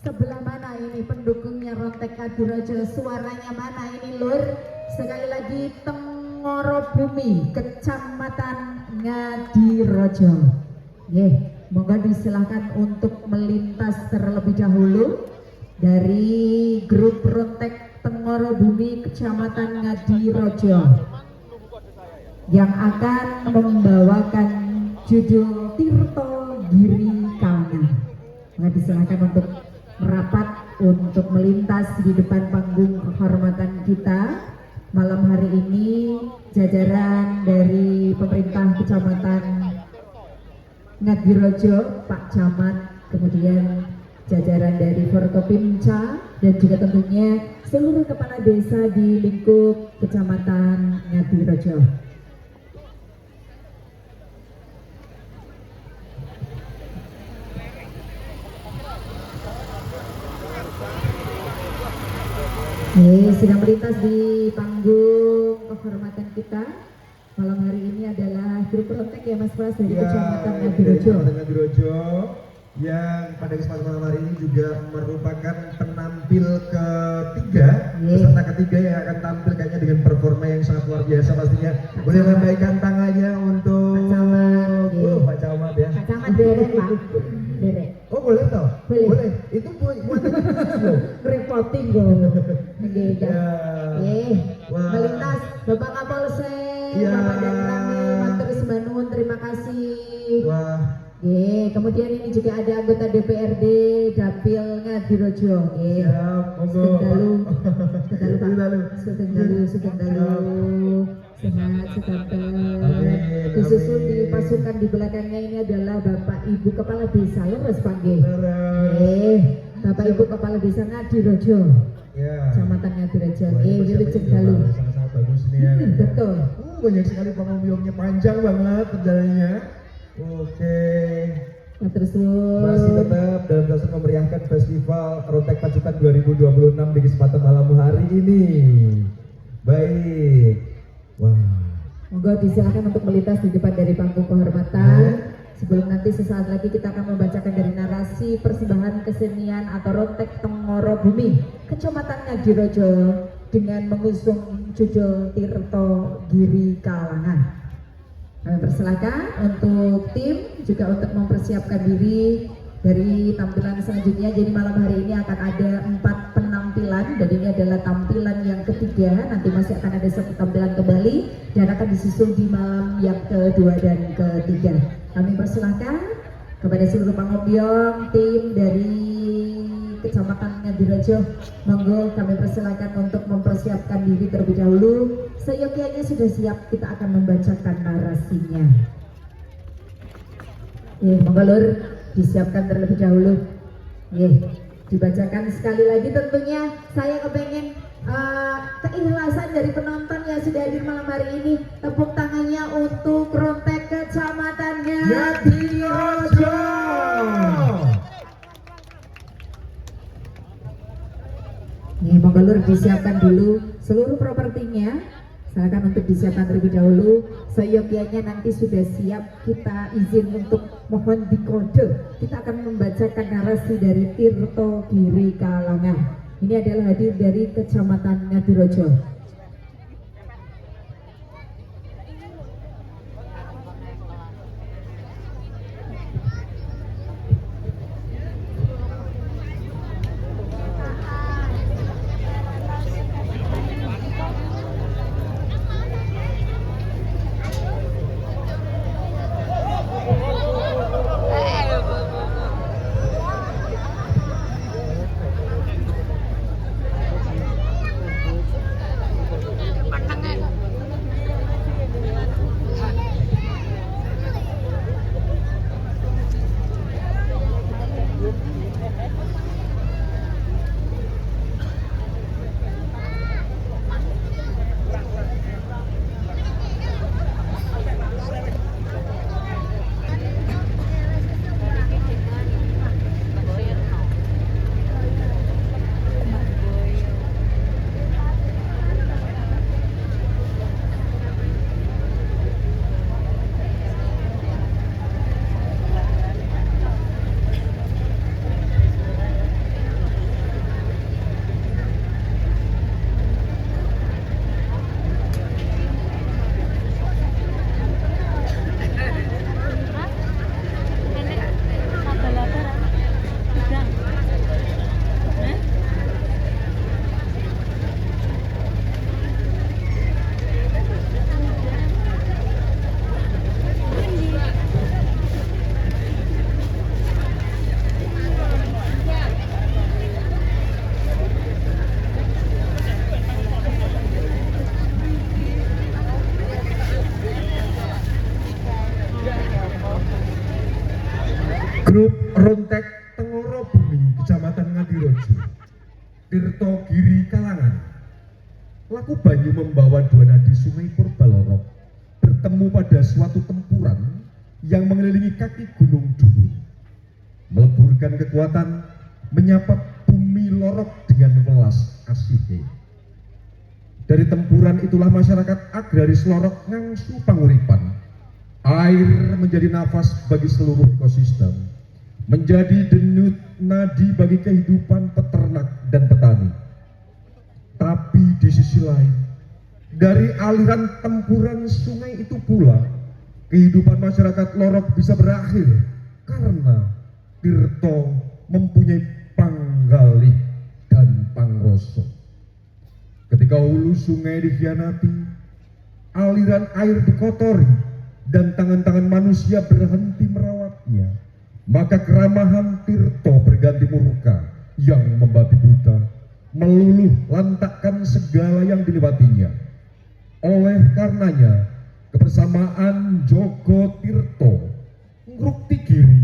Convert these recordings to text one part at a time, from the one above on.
sebelah mana ini pendukungnya Rontek Ngadirojo, suaranya mana ini lur? Sekali lagi Tenggorobumi, Kecamatan Ngadirojo. Monggo disilahkan untuk melintas terlebih dahulu dari grup Rontek Tenggorobumi Kecamatan Ngadirojo yang akan membawakan judul Tirto Giri Kalangan. Maka disilahkan untuk merapat untuk melintas di depan panggung kehormatan kita malam hari ini. Jajaran dari pemerintah Kecamatan Ngadirojo, Pak Camat, kemudian jajaran dari Forkopimca dan juga tentunya seluruh kepala desa di lingkup Kecamatan Ngadirojo. Sedang melintas di panggung kehormatan kita malam hari ini adalah grup Rontek ya Mas Pras dari Kecamatan Ngadirojo. Ngadirojo yang pada kesempatan malam hari ini juga merupakan penampil ketiga, peserta ketiga yang akan tampil kayaknya dengan performa yang sangat luar biasa pastinya. Boleh lambaikan tangannya untuk Pak Camat ya. Pak Camat derek Pak. Derek. Oh boleh toh? Boleh. Itu buat reporting go. Melintas Bapak Kapolsek, Bapak Danramil, Matur Sembanun, terima kasih. Kemudian ini juga ada anggota DPRD Dapil Ngadirojo. Sugeng sehat, disusul di pasukan di belakangnya ini adalah Bapak Ibu Kepala Desa leres panggil. Bapak Ibu Kepala Desa Ngadirojo, Kecamatan Ngadirojo. Wiwit Cenggalu. Sangat bagus nih ya. Betul. Banyak sekali pengunjungnya, panjang banget perjalanannya. Oke. Masih tetap dalam proses memeriahkan Festival Rontek Pacitan 2026 di kesempatan malam hari ini. Baik. Monggo disilakan untuk melintas di depan dari panggung kehormatan. Sebelum nanti sesaat lagi kita akan membacakan dari narasi persembahan kesenian atau Rontek Tenggorobumi Kecamatan Ngadirojo dengan mengusung judul Tirto Giri Kalangan. Kami persilakan untuk tim juga untuk mempersiapkan diri dari tampilan selanjutnya. Jadi malam hari ini akan ada 4 penampilan dan ini adalah tampilan yang ketiga. Nanti masih akan ada 1 tampilan kembali dan akan disusul di malam yang kedua dan ketiga. Kami persilakan kepada seluruh pangombyong tim dari Kecamatan Ngadirojo, monggo kami persilakan untuk mempersiapkan diri terlebih dahulu. Seyogyanya sudah siap, kita akan membacakan narasinya. Monggo lur, disiapkan terlebih dahulu. Dibacakan sekali lagi tentunya. Saya kepengen keikhlasan dari penonton yang sudah hadir malam hari ini. Tepuk tangannya untuk Rontek Kecamatan Ngadirojo. Monggo lur disiapkan dulu seluruh propertinya. Silakan untuk disiapkan terlebih dahulu. Seyogyanya nanti sudah siap, kita izin untuk mohon dikode. Kita akan membacakan narasi dari Tirto Giri Kalangan. Ini adalah hadir dari Kecamatan Ngadirojo. Ngadirojo, Tirto Giri Kalangan. Laku banyu membawa dua nadi sungai Purbalorok bertemu pada suatu tempuran yang mengelilingi kaki Gunung Dhuwur, meleburkan kekuatan, menyapa bumi lorok dengan welas asih. Dari tempuran itulah masyarakat agraris lorok ngangsu panguripan. Air menjadi nafas bagi seluruh ekosistem, menjadi denyut nadi bagi kehidupan peternak dan petani. Tapi di sisi lain, dari aliran tempuran sungai itu pula, kehidupan masyarakat lorok bisa berakhir karena Tirto mempunyai panggalih dan pangroso. Ketika hulu sungai dikhianati, aliran air dikotori, dan tangan-tangan manusia berhenti merawatnya, maka keramahan Tirto berganti murka yang membabi buta, meluluh lantakkan segala yang dilewatinya. Oleh karenanya, kebersamaan Jogo Tirto, Ngrukti Giri,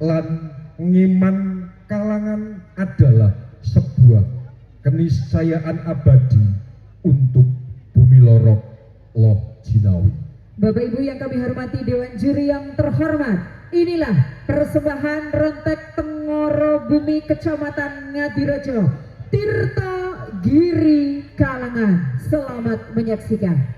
lan Ngiman Kalangan adalah sebuah keniscayaan abadi untuk bumi lorok Loh Jinawi. Bapak Ibu yang kami hormati, Dewan Juri yang terhormat, inilah persembahan Rontek Tengoro Bumi Kecamatan Ngadirojo, Tirto Giri Kalangan. Selamat menyaksikan.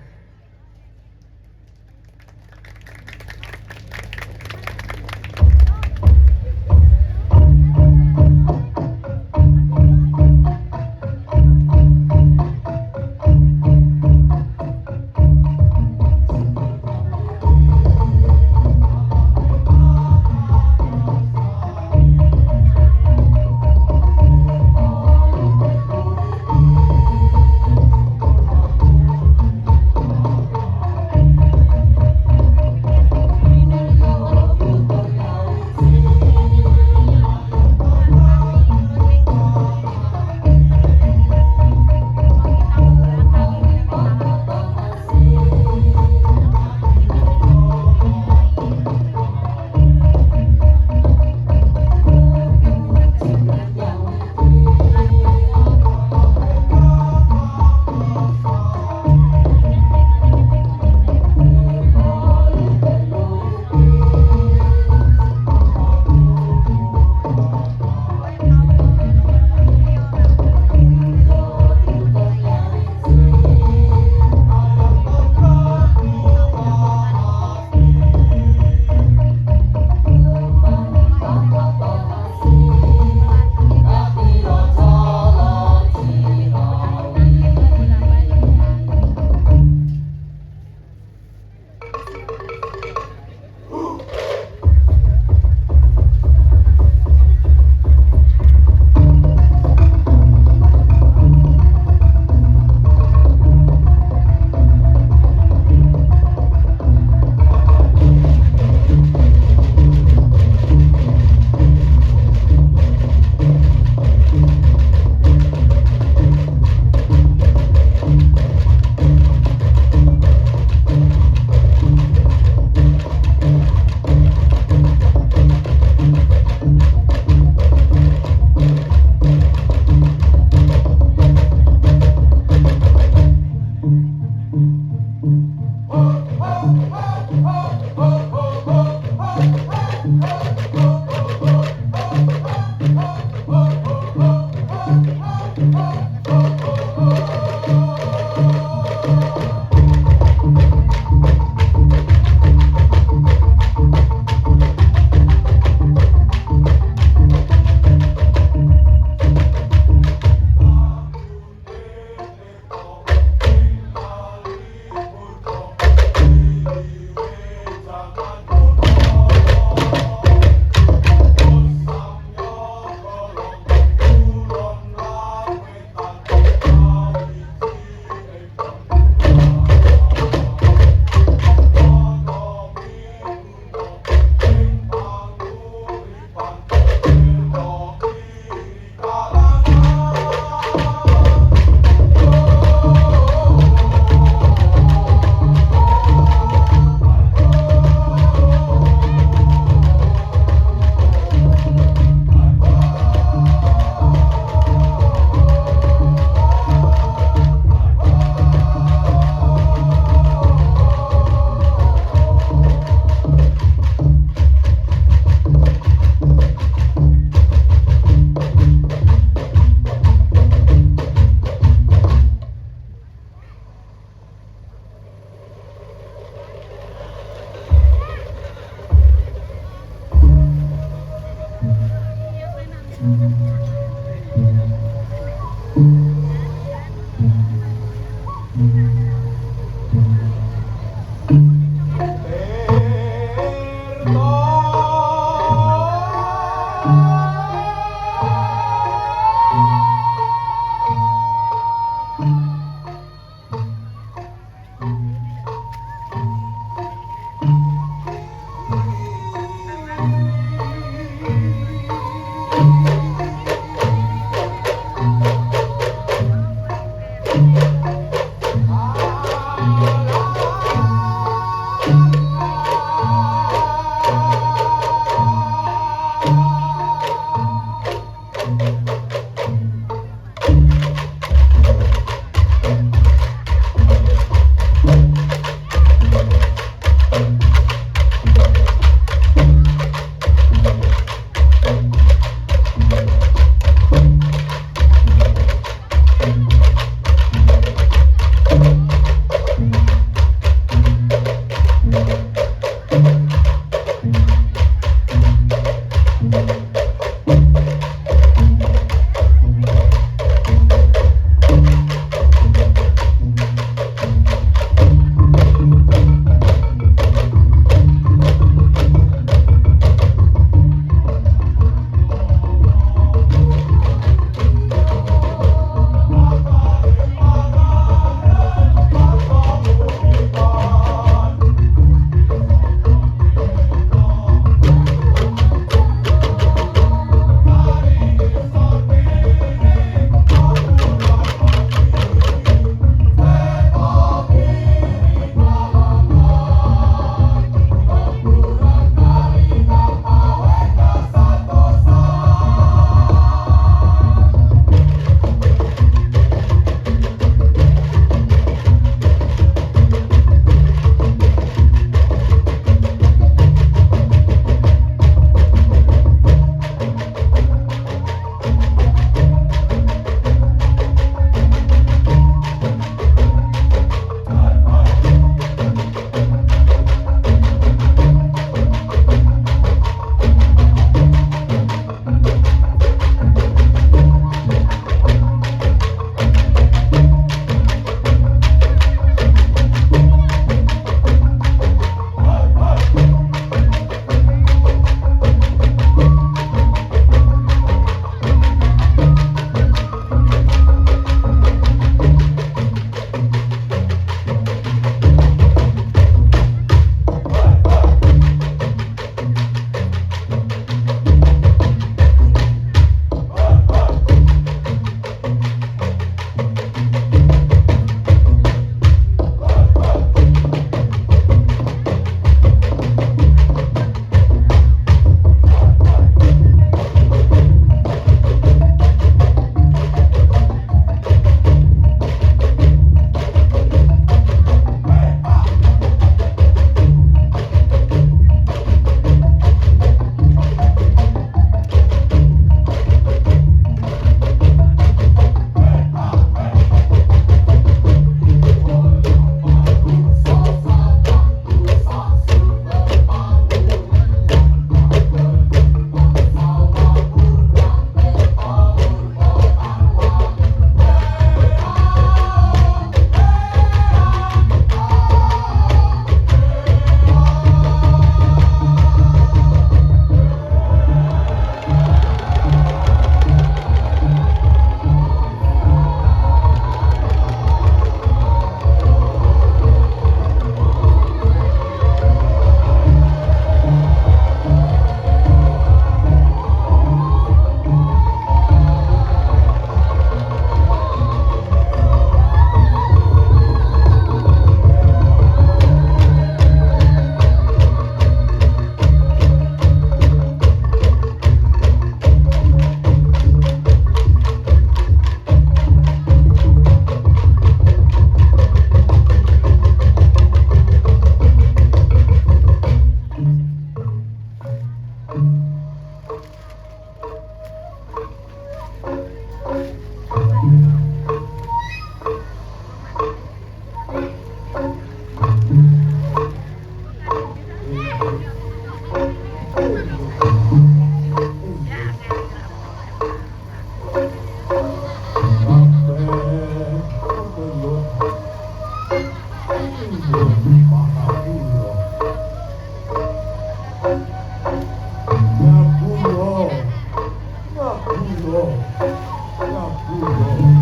Ya,